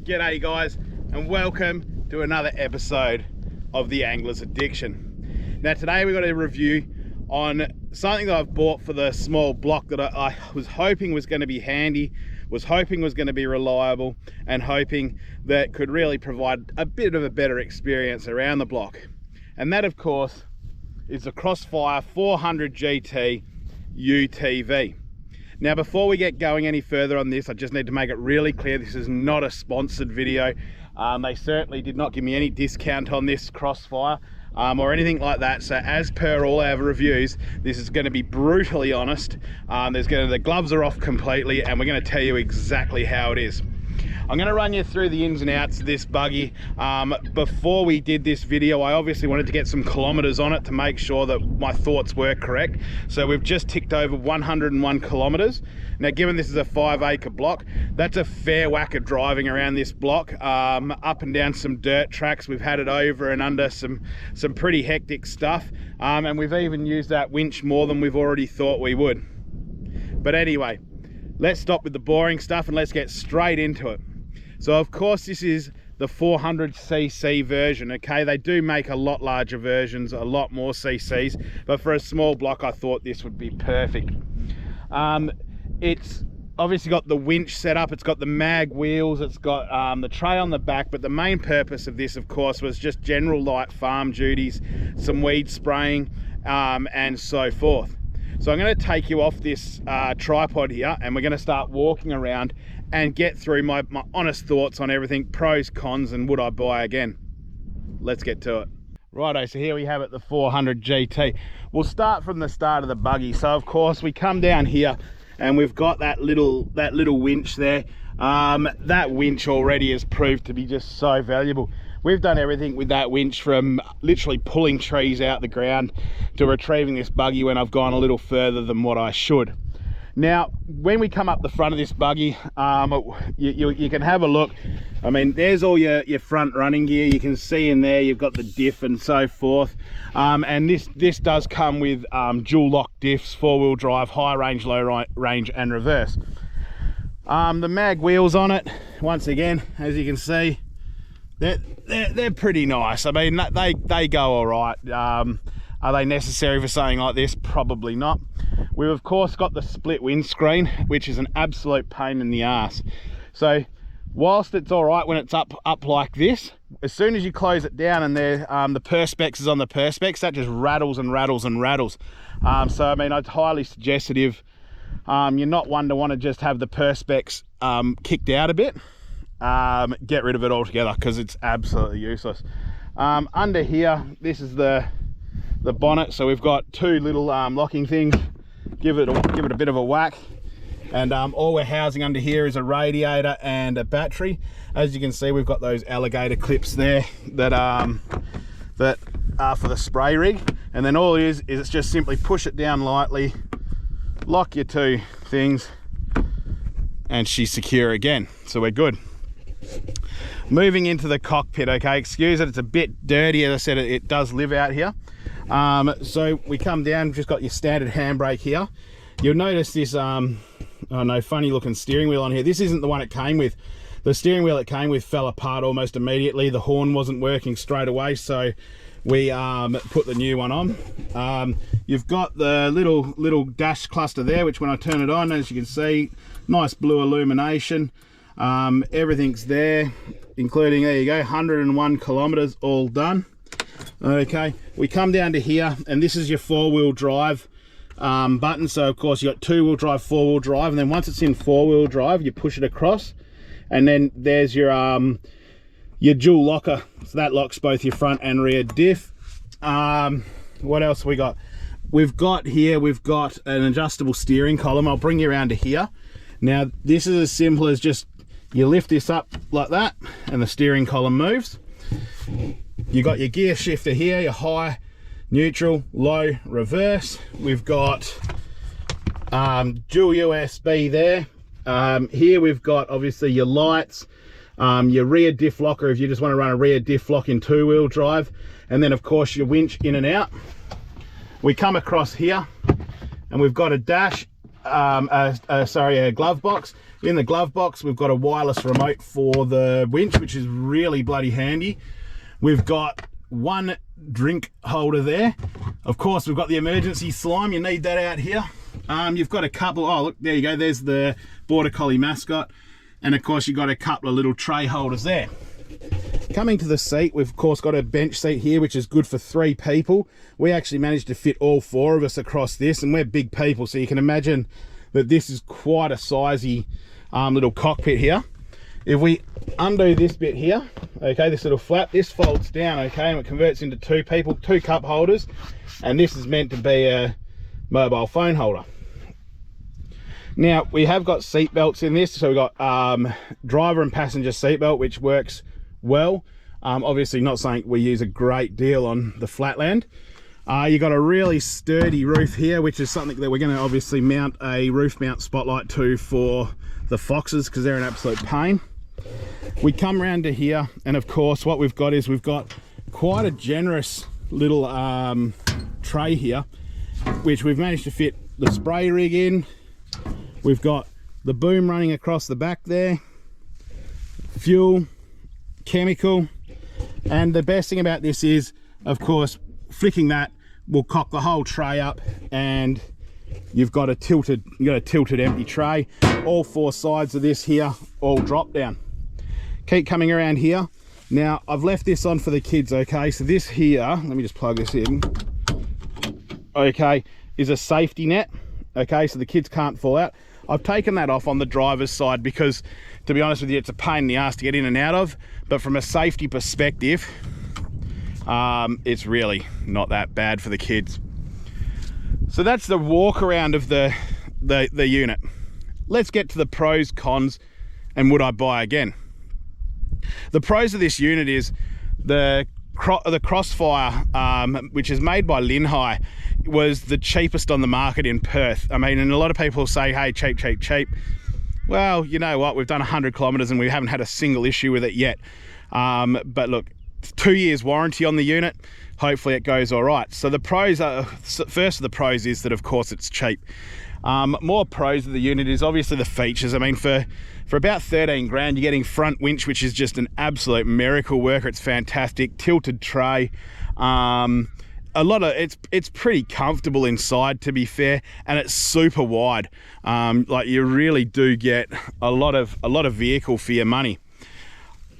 G'day guys, and welcome to another episode of The Angler's Addiction. Now today we've got a review on something that I've bought for the small block that I was hoping was going to be handy, was hoping was going to be reliable, and hoping that could really provide a bit of a better experience around the block. And that of course is the Crossfire 400 GT UTV. Now before we get going any further on this, I just need to make it really clear this is not a sponsored video. They certainly did not give me any discount on this Crossfire or anything like that. So as per all our reviews, this is going to be brutally honest. The gloves are off completely and we're going to tell you exactly how it is. I'm going to run you through the ins and outs of this buggy. Before we did this video, I obviously wanted to get some kilometers on it to make sure that my thoughts were correct. So we've just ticked over 101 kilometers. Now, given this is a 5-acre block, that's a fair whack of driving around this block, up and down some dirt tracks. We've had it over and under some pretty hectic stuff, and we've even used that winch more than we've already thought we would. But anyway, let's stop with the boring stuff and let's get straight into it. So of course this is the 400cc version, okay? They do make a lot larger versions, a lot more cc's, but for a small block I thought this would be perfect. It's obviously got the winch set up, it's got the mag wheels, it's got the tray on the back, but the main purpose of this of course was just general light farm duties, some weed spraying, and so forth. So I'm going to take you off this tripod here and we're going to start walking around and get through my honest thoughts on everything, pros, cons, and would I buy again. Let's get to it. Righto, so here we have it, the 400 GT. We'll start from the start of the buggy. So of course we come down here and we've got that little winch there. That winch already has proved to be just so valuable. We've done everything with that winch, from literally pulling trees out the ground to retrieving this buggy when I've gone a little further than what I should. Now, when we come up the front of this buggy, you can have a look. I mean, there's all your front running gear. You can see in there, you've got the diff and so forth. And this does come with dual lock diffs, 4-wheel drive, high range, low range, and reverse. The mag wheels on it, once again, as you can see, they're pretty nice. I mean, they go all right. Are they necessary for something like this? Probably not. We've of course got the split windscreen, which is an absolute pain in the ass. So whilst it's all right when it's up like this, as soon as you close it down and the perspex is on the perspex, that just rattles and rattles and rattles. So I mean, I'd highly suggest that if you're not one to want to just have the perspex kicked out a bit, get rid of it altogether because it's absolutely useless. Under here, this is the bonnet, so we've got two little locking things. Give it a bit of a whack, and all we're housing under here is a radiator and a battery. As you can see, we've got those alligator clips there that are for the spray rig, and then all it is it's just simply push it down lightly, lock your two things, and she's secure again, so we're good. Moving into the cockpit, okay, excuse it, it's a bit dirty. As I said, it does live out here. So we come down, just got your standard handbrake here. You'll notice this funny looking steering wheel on here. This isn't the one it came with. The steering wheel it came with fell apart almost immediately. The horn wasn't working straight away, so we put the new one on. You've got the little dash cluster there, which when I turn it on, as you can see, nice blue illumination. Everything's there, including, there you go, 101 kilometers all done. Okay, we come down to here and this is your 4-wheel drive button. So of course you got 2-wheel drive, 4-wheel drive, and then once it's in 4-wheel drive you push it across, and then there's your dual locker, so that locks both your front and rear diff. What else we got? We've got an adjustable steering column. I'll bring you around to here. Now this is as simple as just you lift this up like that and the steering column moves. You got your gear shifter here, your high, neutral, low, reverse. We've got dual USB there. Here we've got obviously your lights, your rear diff locker if you just want to run a rear diff lock in 2-wheel drive, and then of course your winch in and out. We come across here and we've got a dash, a glove box. In the glove box, we've got a wireless remote for the winch, which is really bloody handy. We've got one drink holder there. Of course, we've got the emergency slime. You need that out here. You've got a couple, oh look, there you go. There's the Border Collie mascot. And of course, you've got a couple of little tray holders there. Coming to the seat, we've of course got a bench seat here, which is good for 3 people. We actually managed to fit all 4 of us across this, and we're big people, so you can imagine that this is quite a sizey little cockpit here. If we undo this bit here, okay, this little flap, this folds down, okay, and it converts into 2 people, 2 cup holders, and this is meant to be a mobile phone holder. Now, we have got seat belts in this, so we've got driver and passenger seat belt, which works well. Obviously not something we use a great deal on the flatland. You got a really sturdy roof here, which is something that we're going to obviously mount a roof mount spotlight to for the foxes, because they're an absolute pain. We come around to here, and of course what we've got is we've got quite a generous little tray here, which we've managed to fit the spray rig in. We've got the boom running across the back there, fuel, chemical, and the best thing about this is, of course, flicking that will cock the whole tray up, and you've got a tilted empty tray. All 4 sides of this here all drop down. Keep coming around here. Now, I've left this on for the kids, okay? So this here, let me just plug this in, okay, is a safety net, okay, so the kids can't fall out. I've taken that off on the driver's side because, to be honest with you, it's a pain in the ass to get in and out of, but from a safety perspective, it's really not that bad for the kids. So that's the walk around of the unit. Let's get to the pros, cons, and would I buy again? The pros of this unit is the Crossfire, which is made by Linhai, was the cheapest on the market in Perth. I mean, and a lot of people say, hey, cheap, cheap, cheap. Well, you know what? We've done 100 kilometers and we haven't had a single issue with it yet. But look, 2 years warranty on the unit. Hopefully it goes all right. So the pros are, first of the pros is that of course it's cheap. More pros of the unit is obviously the features. I mean, for about 13 grand, you're getting front winch, which is just an absolute miracle worker. It's fantastic. Tilted tray. It's pretty comfortable inside, to be fair, and it's super wide. Like, you really do get a lot of vehicle for your money.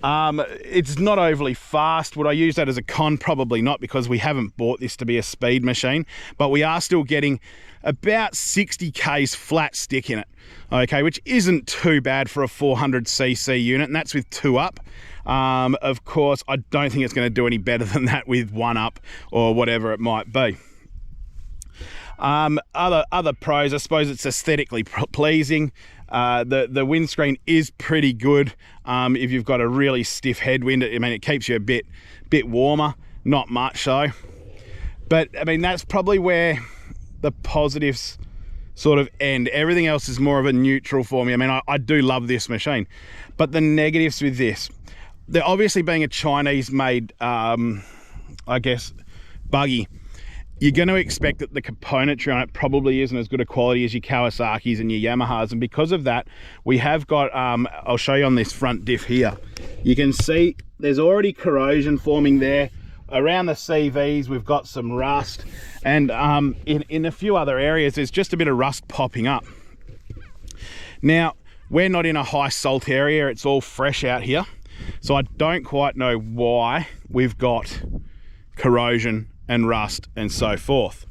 It's not overly fast. Would I use that as a con? Probably not, because we haven't bought this to be a speed machine, but we are still getting about 60 k's flat stick in it, okay, which isn't too bad for a 400cc unit, and that's with 2 up. Of course, I don't think it's going to do any better than that with 1 up or whatever it might be. Other pros, I suppose it's aesthetically pleasing. The windscreen is pretty good. If you've got a really stiff headwind, I mean, it keeps you a bit warmer, not much so. But I mean, that's probably where the positives sort of end. Everything else is more of a neutral for me. I mean, I do love this machine, but the negatives with this, they're obviously being a Chinese made, I guess, buggy. You're going to expect that the componentry on it probably isn't as good a quality as your Kawasaki's and your Yamahas, and because of that, we have got, I'll show you on this front diff here, you can see there's already corrosion forming there. Around the CVs, we've got some rust, and in a few other areas, there's just a bit of rust popping up. Now, we're not in a high salt area, it's all fresh out here, so I don't quite know why we've got corrosion and rust and so forth.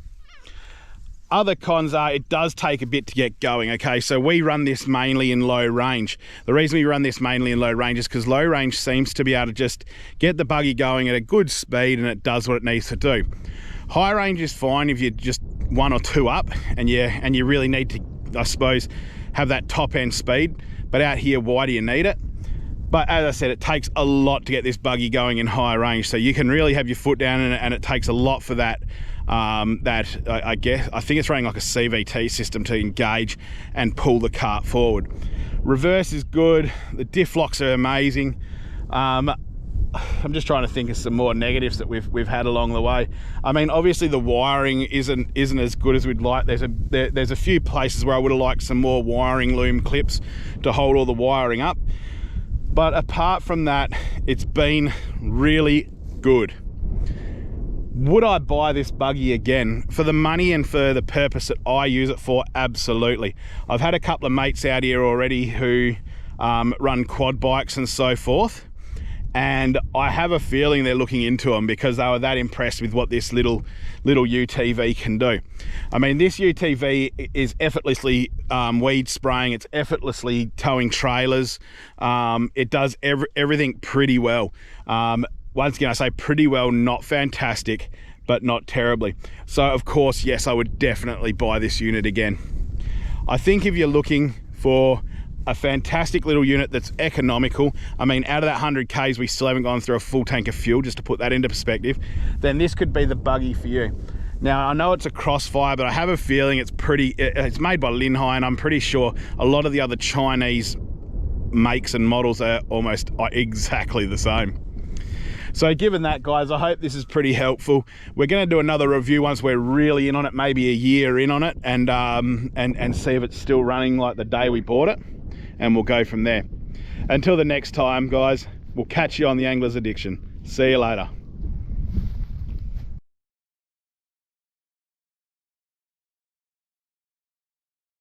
Other cons are it does take a bit to get going, okay? So we run this mainly in low range. The reason we run this mainly in low range is because low range seems to be able to just get the buggy going at a good speed and it does what it needs to do. High range is fine if you're just 1 or 2 up and you really need to, I suppose, have that top end speed. But out here, why do you need it? But as I said, it takes a lot to get this buggy going in high range. So you can really have your foot down in it, and it takes a lot for that. I think it's running like a CVT system to engage and pull the cart forward. Reverse is good. The diff locks are amazing. I'm just trying to think of some more negatives that we've had along the way. I mean, obviously the wiring isn't as good as we'd like. There's a few places where I would have liked some more wiring loom clips to hold all the wiring up. But apart from that, it's been really good. Would I buy this buggy again? For the money and for the purpose that I use it for, absolutely. I've had a couple of mates out here already who run quad bikes and so forth, and I have a feeling they're looking into them because they were that impressed with what this little UTV can do. I mean, this UTV is effortlessly weed spraying, it's effortlessly towing trailers. It does everything pretty well. Once again, I say pretty well, not fantastic, but not terribly. So of course, yes, I would definitely buy this unit again. I think if you're looking for a fantastic little unit that's economical, I mean, out of that 100 Ks, we still haven't gone through a full tank of fuel, just to put that into perspective, then this could be the buggy for you. Now, I know it's a Crossfire, but I have a feeling it's made by Linhai, and I'm pretty sure a lot of the other Chinese makes and models are almost exactly the same. So given that, guys, I hope this is pretty helpful. We're going to do another review once we're really in on it, maybe a year in on it, and see if it's still running like the day we bought it, and we'll go from there. Until the next time, guys, we'll catch you on the Angler's Addiction. See you later.